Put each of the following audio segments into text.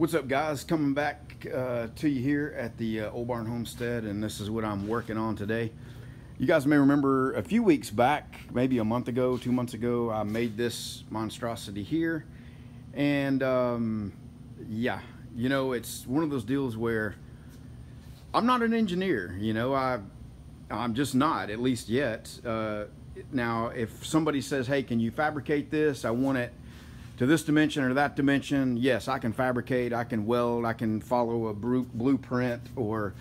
What's up, guys? Coming back to you here at the Oldbarn Homestead, and this is what I'm working on today. You guys may remember a few weeks back, maybe a month ago, 2 months ago, I made this monstrosity here. And yeah, you know, it's one of those deals where I'm not an engineer, you know, I'm just not, at least yet. Now, if somebody says, hey, can you fabricate this? I want it to this dimension or that dimension. Yes, I can fabricate, I can weld, I can follow a blueprint or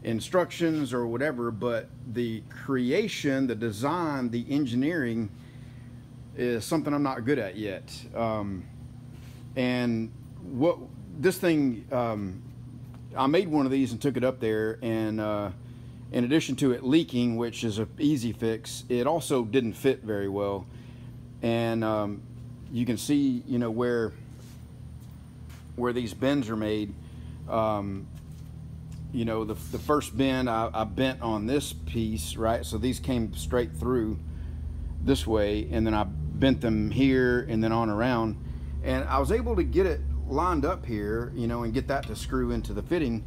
instructions or whatever, but the creation, the design, the engineering is something I'm not good at yet. And what this thing, I made one of these and took it up there, and in addition to it leaking, which is an easy fix, it also didn't fit very well. And you can see, you know, where these bends are made. You know, the first bend I bent on this piece, right? So these came straight through this way, and then I bent them here and then on around. And I was able to get it lined up here, you know, and get that to screw into the fitting,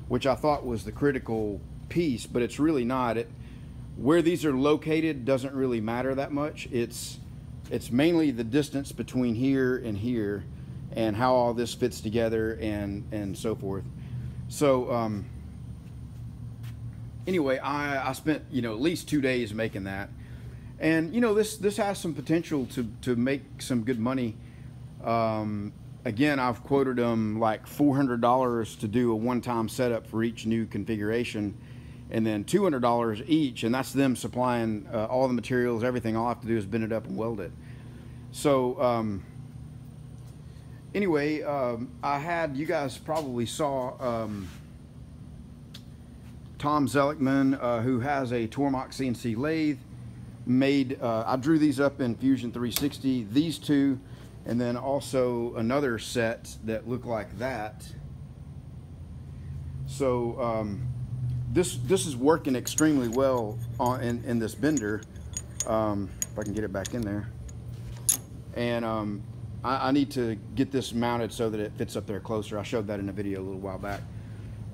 which I thought was the critical piece, but it's really not. Where these are located doesn't really matter that much. It's mainly the distance between here and how all this fits together and so forth. So anyway, I spent, you know, at least 2 days making that, and you know, this has some potential to make some good money. Again, I've quoted them like $400 to do a one-time setup for each new configuration, and then $200 each, and that's them supplying all the materials, everything. All I have to do is bend it up and weld it. So anyway, I had, you guys probably saw Tom Zelikman, who has a Tormach CNC lathe, made, I drew these up in Fusion 360, these two, and then also another set that look like that. So this is working extremely well in this bender. If I can get it back in there. And I need to get this mounted so that it fits up there closer. I showed that in a video a little while back.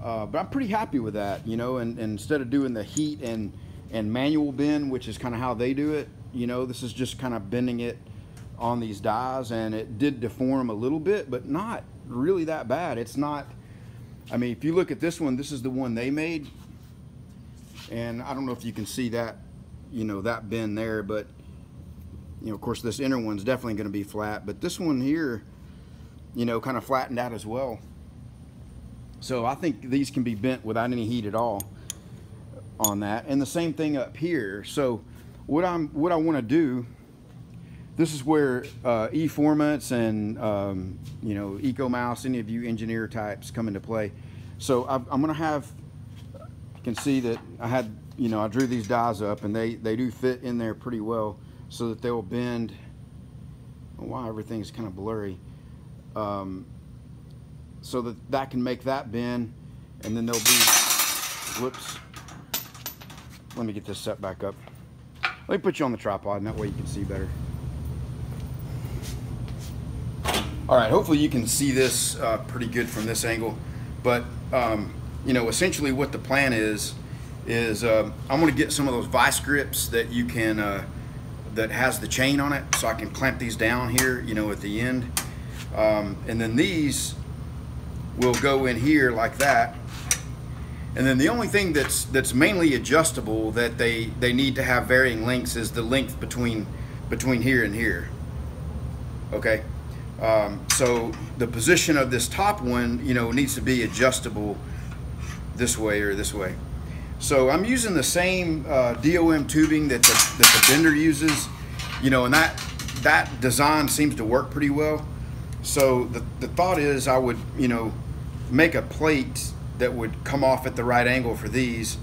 But I'm pretty happy with that, you know, and instead of doing the heat and manual bend, which is kind of how they do it, you know, this is just kind of bending it on these dies, and it did deform a little bit, but not really that bad. It's not, I mean, if you look at this one, this is the one they made, and I don't know if you can see that, you know, that bend there, but you know, of course, this inner one's definitely going to be flat, but this one here, you know, kind of flattened out as well. So I think these can be bent without any heat at all on that. And the same thing up here. So what I want to do, this is where E-formats and you know, EcoMouse, any of you engineer types come into play. So I'm going to have, you can see that I had, you know, I drew these dies up, and they do fit in there pretty well, so that they'll bend. Wow, everything's kind of blurry. So that can make that bend, and then there'll be, whoops, let me get this set back up. Let me put you on the tripod, and that way you can see better. All right, hopefully you can see this pretty good from this angle, but you know, essentially what the plan is I'm going to get some of those vice grips that you can that has the chain on it, so I can clamp these down here, you know, at the end, and then these will go in here like that. And then the only thing that's mainly adjustable that they need to have varying lengths is the length between here and here. Okay. So the position of this top one, you know, needs to be adjustable this way or this way. So I'm using the same DOM tubing that the bender uses, you know, and that design seems to work pretty well. So the thought is I would, you know, make a plate that would come off at the right angle for these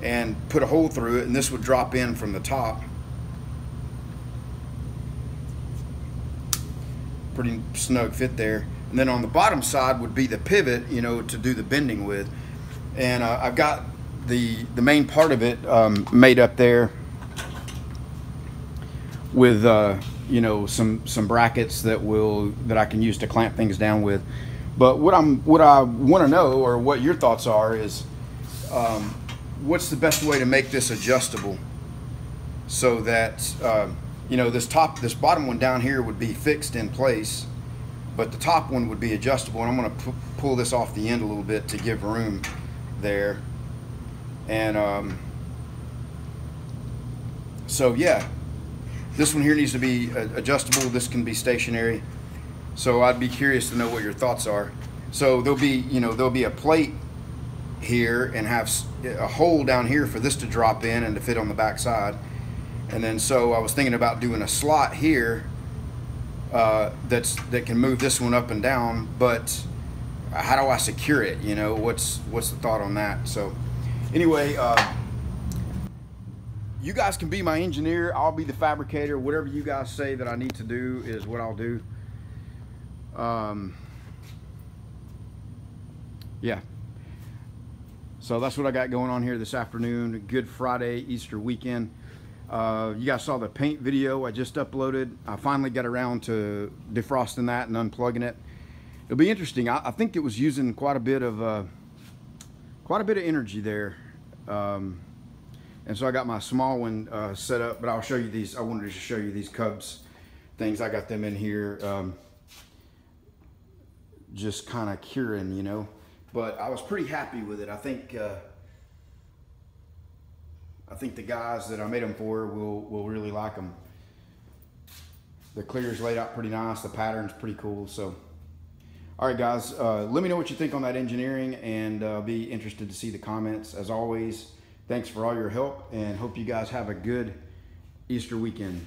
and put a hole through it, and this would drop in from the top. Pretty snug fit there. And then on the bottom side would be the pivot, you know, to do the bending with. And I've got the main part of it made up there with you know, some brackets that I can use to clamp things down with. But what I want to know, or what your thoughts are, is what's the best way to make this adjustable so that you know, this bottom one down here would be fixed in place, but the top one would be adjustable. And I'm going to pull this off the end a little bit to give room there. And so yeah, this one here needs to be adjustable. This can be stationary. So I'd be curious to know what your thoughts are. So there'll be a plate here and have a hole down here for this to drop in and to fit on the back side. And then so I was thinking about doing a slot here that can move this one up and down, but how do I secure it? You know, what's the thought on that? So anyway, you guys can be my engineer. I'll be the fabricator. Whatever you guys say that I need to do is what I'll do. Yeah. So that's what I got going on here this afternoon. Good Friday, Easter weekend. You guys saw the paint video I just uploaded. I finally got around to defrosting that and unplugging it. It'll be interesting. I think it was using quite a bit of energy there. And so I got my small one set up, but I'll show you these. I wanted to show you these Cubs things. I got them in here just kind of curing, you know. But I was pretty happy with it. I think the guys that I made them for will really like them. The clear's laid out pretty nice. The pattern's pretty cool. So, all right, guys, let me know what you think on that engineering, and be interested to see the comments. As always, thanks for all your help, and hope you guys have a good Easter weekend.